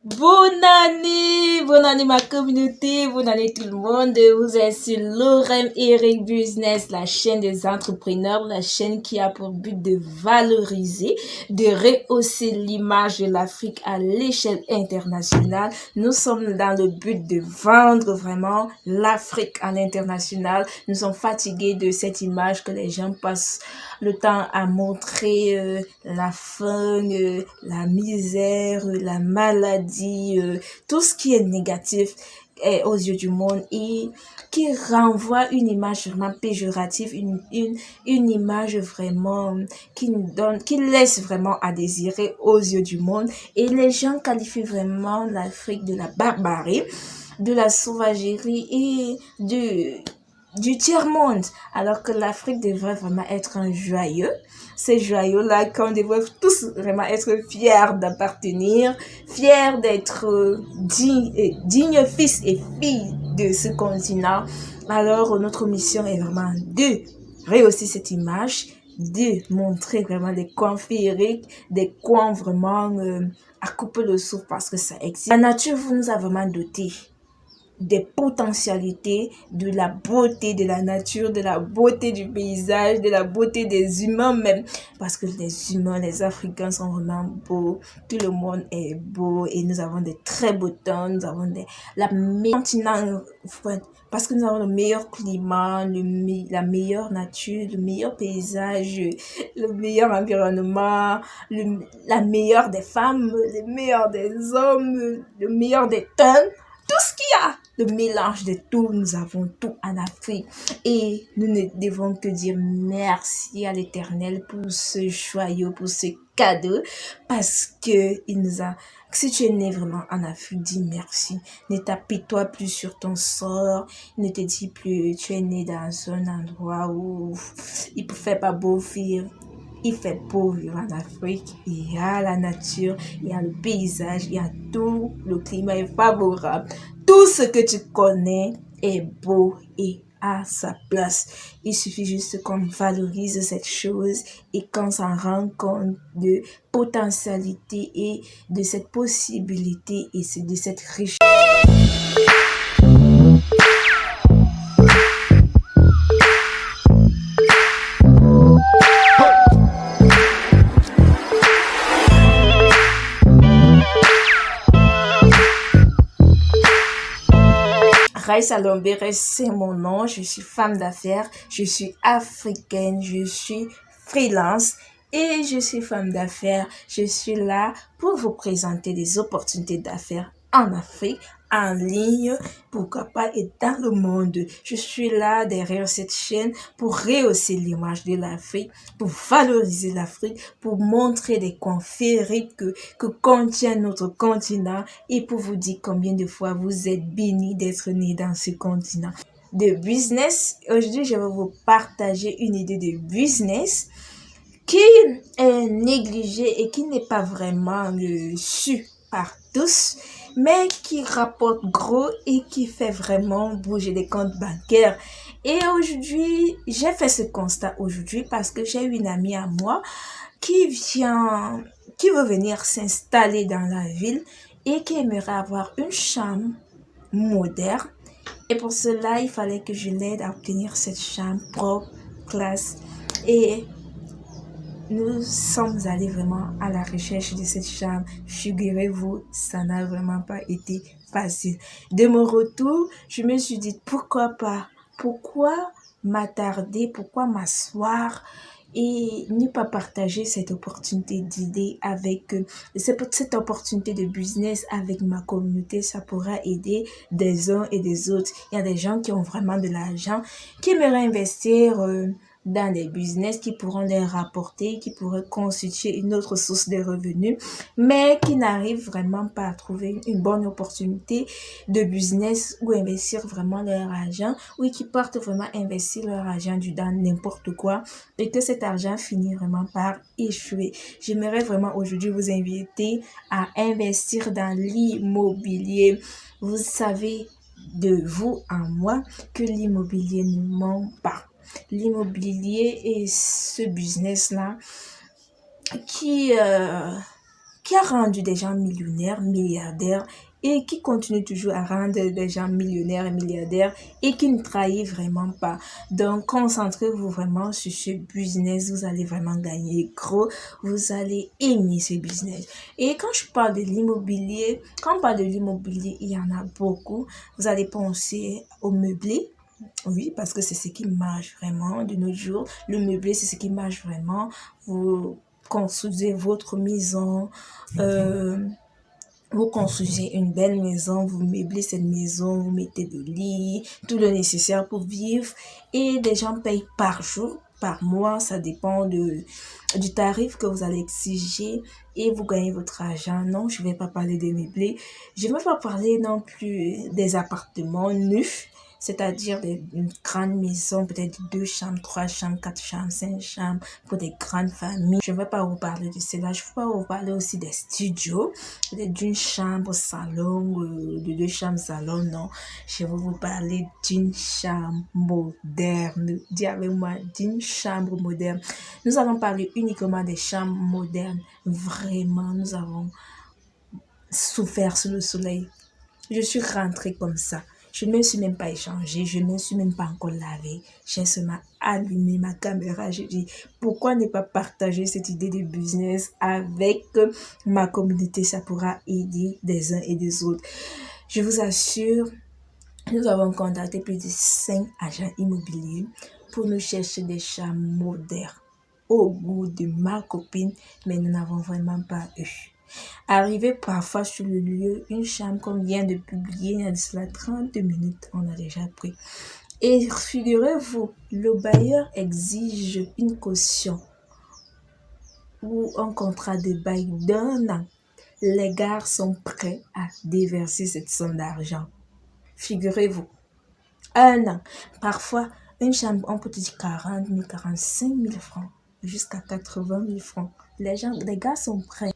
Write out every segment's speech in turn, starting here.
Bonne année ma communauté, bonne année tout le monde. Vous êtes sur Lorem Eric Business, la chaîne des entrepreneurs, la chaîne qui a pour but de valoriser, de rehausser l'image de l'Afrique à l'échelle internationale. Nous sommes dans le but de vendre vraiment l'Afrique à l'international. Nous sommes fatigués de cette image que les gens passent le temps à montrer la faim, la misère, la maladie, tout ce qui est négatif aux yeux du monde et qui renvoie une image vraiment péjorative, une image vraiment qui laisse vraiment à désirer aux yeux du monde. Et les gens qualifient vraiment l'Afrique de la barbarie, de la sauvagerie et du tiers-monde, alors que l'Afrique devrait vraiment être un joyau. Ces joyaux-là qu'on devrait tous vraiment être fiers d'appartenir, fiers d'être dignes fils et filles de ce continent. Alors, notre mission est vraiment de rehausser cette image, de montrer vraiment des coins féeriques, des coins vraiment à couper le souffle parce que ça existe. La nature nous a vraiment dotés des potentialités, de la beauté de la nature, de la beauté du paysage, de la beauté des humains même. Parce que les humains, les Africains sont vraiment beaux. Tout le monde est beau et nous avons des très beaux temps. Nous avons la meilleure continent, parce que nous avons le meilleur climat, la meilleure nature, le meilleur paysage, le meilleur environnement, la meilleure des femmes, le meilleur des hommes, le meilleur des temps. Tout ce qu'il y a, le mélange de tout, nous avons tout en Afrique. Et nous ne devons que dire merci à l'Éternel pour ce joyau, pour ce cadeau, parce que il nous a... Si tu es né vraiment en Afrique, dis merci. Ne t'apitoie plus sur ton sort. Ne te dis plus, tu es né dans un endroit où il ne fait pas beau vivre. Il fait beau vivre en Afrique, il y a la nature, il y a le paysage, il y a tout, le climat est favorable. Tout ce que tu connais est beau et à sa place. Il suffit juste qu'on valorise cette chose et qu'on s'en rend compte de potentialité et de cette possibilité et de cette richesse. Raissa Lombere, c'est mon nom, je suis femme d'affaires, je suis africaine, je suis freelance et je suis femme d'affaires. Je suis là pour vous présenter des opportunités d'affaires en Afrique, en ligne, pourquoi pas, et dans le monde. Je suis là derrière cette chaîne pour rehausser l'image de l'Afrique, pour valoriser l'Afrique, pour montrer les coins féeriques que contient notre continent et pour vous dire combien de fois vous êtes bénis d'être nés dans ce continent. De business, aujourd'hui je vais vous partager une idée de business qui est négligée et qui n'est pas vraiment su par tous, mais qui rapporte gros et qui fait vraiment bouger les comptes bancaires. Et aujourd'hui, j'ai fait ce constat aujourd'hui parce que j'ai une amie à moi qui veut venir s'installer dans la ville et qui aimerait avoir une chambre moderne. Et pour cela, il fallait que je l'aide à obtenir cette chambre propre, classe. Et nous sommes allés vraiment à la recherche de cette chambre. Figurez-vous, ça n'a vraiment pas été facile. De mon retour, je me suis dit, pourquoi pas? Pourquoi m'attarder? Pourquoi m'asseoir et ne pas partager cette opportunité d'idée avec cette opportunité de business avec ma communauté? Ça pourra aider des uns et des autres. Il y a des gens qui ont vraiment de l'argent, qui aimeraient investir dans des business qui pourront les rapporter, qui pourraient constituer une autre source de revenus, mais qui n'arrivent vraiment pas à trouver une bonne opportunité de business où investir vraiment leur argent, ou qui partent vraiment investir leur argent dans n'importe quoi et que cet argent finit vraiment par échouer. J'aimerais vraiment aujourd'hui vous inviter à investir dans l'immobilier. Vous savez de vous à moi que l'immobilier ne ment pas. L'immobilier est ce business-là qui qui a rendu des gens millionnaires, milliardaires et qui continue toujours à rendre des gens millionnaires et milliardaires et qui ne trahit vraiment pas. Donc, concentrez-vous vraiment sur ce business. Vous allez vraiment gagner gros. Vous allez aimer ce business. Et quand je parle de l'immobilier, quand on parle de l'immobilier, il y en a beaucoup. Vous allez penser au meublé. Oui, parce que c'est ce qui marche vraiment de nos jours. Le meublé, c'est ce qui marche vraiment. Vous construisez votre maison, euh, vous construisez une belle maison, vous meublez cette maison, vous mettez des lits, tout le nécessaire pour vivre. Et des gens payent par jour, par mois, ça dépend du tarif que vous allez exiger et vous gagnez votre argent. Non, je ne vais pas parler des meublés. Je ne vais pas parler non plus des appartements neufs, c'est-à-dire une grande maison, peut-être 2 chambres, 3 chambres, 4 chambres, 5 chambres pour des grandes familles. Je ne vais pas vous parler de cela. Je vais pas vous parler aussi des studios, peut-être d'une chambre salon, de 2 chambres salon. Non, je vais vous parler d'une chambre moderne. Dis avec moi, d'une chambre moderne. Nous allons parler uniquement des chambres modernes. Vraiment, nous avons souffert sous le soleil. Je suis rentrée comme ça. Je ne me suis même pas échangée, je ne me suis même pas encore lavée. J'ai seulement allumé ma caméra. Je dis, pourquoi ne pas partager cette idée de business avec ma communauté? Ça pourra aider des uns et des autres. Je vous assure, nous avons contacté plus de 5 agents immobiliers pour nous chercher des chambres modernes au goût de ma copine, mais nous n'avons vraiment pas eu. Arrivé parfois sur le lieu, une chambre qu'on vient de publier, il y a de cela 30 minutes, on a déjà pris. Et figurez-vous, le bailleur exige une caution ou un contrat de bail d'1 an. Les gars sont prêts à déverser cette somme d'argent. Figurez-vous, 1 an. Parfois, une chambre, on peut dire 40 000, 45 000 francs, jusqu'à 80 000 francs. Les gars sont prêts.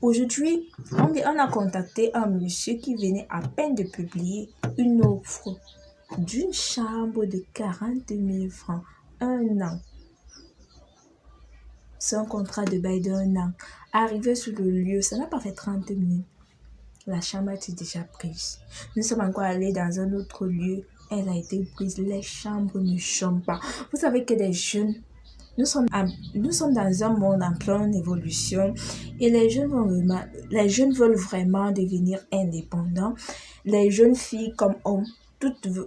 Aujourd'hui, on a contacté un monsieur qui venait à peine de publier une offre d'une chambre de 40 000 francs, 1 an. C'est un contrat de bail d'1 an. Arrivé sur le lieu, ça n'a pas fait 30 minutes. La chambre a été déjà prise. Nous sommes encore allés dans un autre lieu. Elle a été prise. Les chambres ne chôment pas. Vous savez que les jeunes, nous sommes dans un monde en pleine évolution et les jeunes veulent vraiment devenir indépendants. Les jeunes filles comme hommes,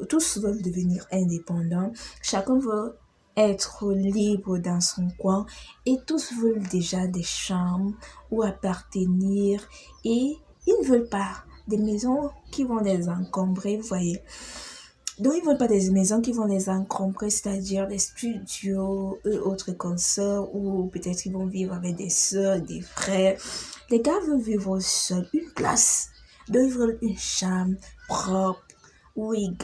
tous veulent devenir indépendants. Chacun veut être libre dans son coin et tous veulent déjà des chambres où appartenir et ils ne veulent pas des maisons qui vont les encombrer, vous voyez. Donc, ils ne veulent pas des maisons qui vont les encombrer, c'est-à-dire des studios, autres consorts, ou peut-être ils vont vivre avec des soeurs, des frères. Les gars veulent vivre seuls, une place. Donc, ils veulent une chambre propre, où il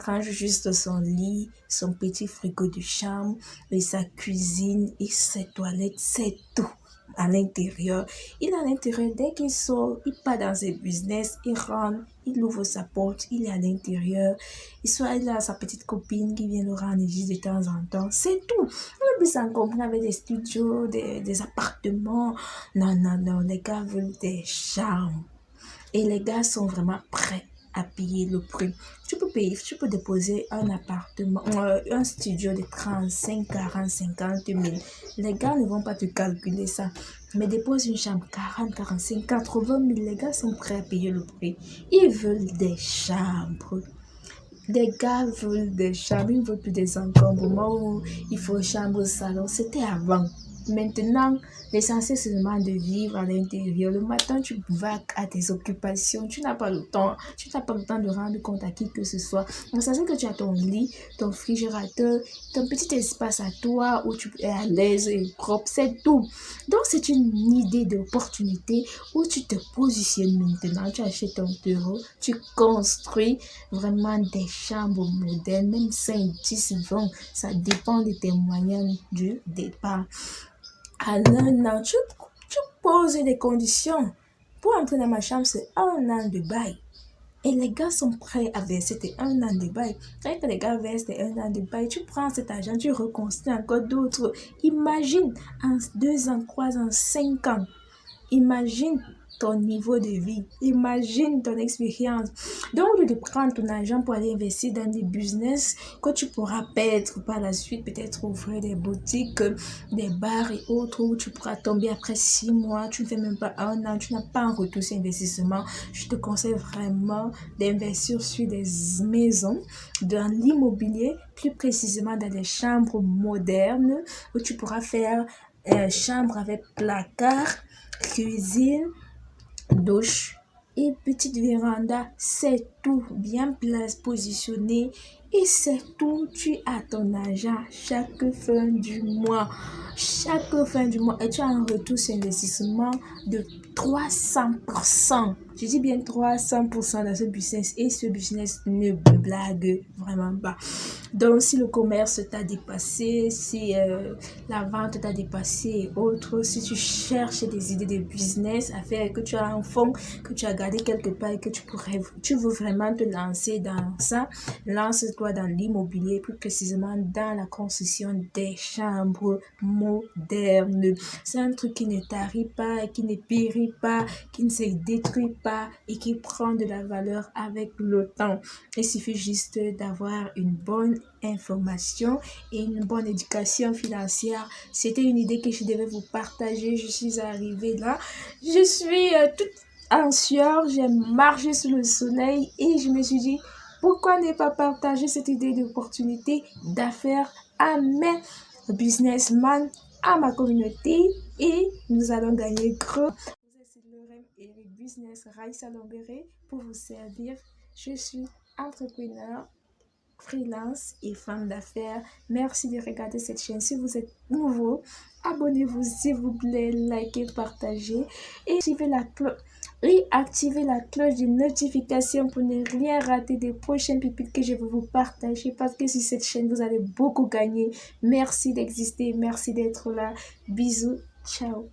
range juste son lit, son petit frigo de chambre, et sa cuisine, et ses toilettes, c'est tout. À l'intérieur, à l'intérieur, dès qu'il sort, il part dans ses business, il rentre, il ouvre sa porte, il est à l'intérieur, il a sa petite copine qui vient le rendre visite de temps en temps, c'est tout. On ne peut s'encombrer avec des studios, des appartements. Non, non, non, les gars veulent des chambres. Et les gars sont vraiment prêts à payer le prix. Tu peux déposer un appartement, un studio de 35, 40, 50 000. Les gars ne vont pas te calculer ça. Mais dépose une chambre 40, 45, 80 000. Les gars sont prêts à payer le prix. Ils veulent des chambres. Des gars veulent des chambres. Ils ne veulent plus des encombrements où il faut chambre, salon. C'était avant. Maintenant, l'essentiel c'est seulement de vivre à l'intérieur. Le matin, tu vas à tes occupations. Tu n'as pas le temps. Tu n'as pas le temps de rendre compte à qui que ce soit. L'essentiel que tu as ton lit, ton réfrigérateur, ton petit espace à toi où tu es à l'aise et propre. C'est tout. Donc, c'est une idée d'opportunité où tu te positionnes maintenant. Tu achètes ton bureau. Tu construis vraiment des chambres modernes. Même 5, 10, 20. Ça dépend de tes moyens du départ. À 1 an, tu poses des conditions. Pour entrer dans ma chambre, c'est 1 an de bail. Et les gars sont prêts à verser tes 1 an de bail. Quand les gars versent tes 1 an de bail, tu prends cet argent, tu reconstruis encore d'autres. Imagine, en 2 ans, 3 ans, 5 ans. Imagine ton niveau de vie, imagine ton expérience. Donc, au lieu de prendre ton argent pour aller investir dans des business que tu pourras perdre par la suite, peut-être ouvrir des boutiques, des bars et autres où tu pourras tomber après 6 mois, tu ne fais même pas un an, tu n'as pas un retour sur investissement. Je te conseille vraiment d'investir sur des maisons, dans l'immobilier, plus précisément dans des chambres modernes où tu pourras faire chambre avec placard, cuisine, douche et petite véranda. C'est tout bien positionné et c'est tout. Tu as ton argent chaque fin du mois. Chaque fin du mois et tu as un retour sur investissement de 300%. Je dis bien 300% dans ce business et ce business ne blague vraiment pas. Donc, si le commerce t'a dépassé, si la vente t'a dépassé et autres, si tu cherches des idées de business à faire, que tu as un fonds, que tu as gardé quelque part et que tu veux vraiment te lancer dans ça, lance-toi dans l'immobilier, plus précisément dans la construction des chambres modernes. C'est un truc qui ne tarit pas, qui ne périt pas, qui ne se détruit pas et qui prend de la valeur avec le temps. Il suffit juste d'avoir une bonne information et une bonne éducation financière. C'était une idée que je devais vous partager. Je suis arrivée là. Je suis toute en sueur. J'ai marché sous le soleil et je me suis dit, pourquoi ne pas partager cette idée d'opportunité d'affaires à mes businessmen, à ma communauté et nous allons gagner gros. Vous êtes Lorem Eric Business Raissa Lambéré pour vous servir. Je suis entrepreneur, freelance et femme d'affaires. Merci de regarder cette chaîne. Si vous êtes nouveau, abonnez-vous s'il vous plaît, likez, partagez et activez la cloche de notification pour ne rien rater des prochaines pépites que je vais vous partager parce que sur cette chaîne, vous allez beaucoup gagner. Merci d'exister, merci d'être là. Bisous, ciao.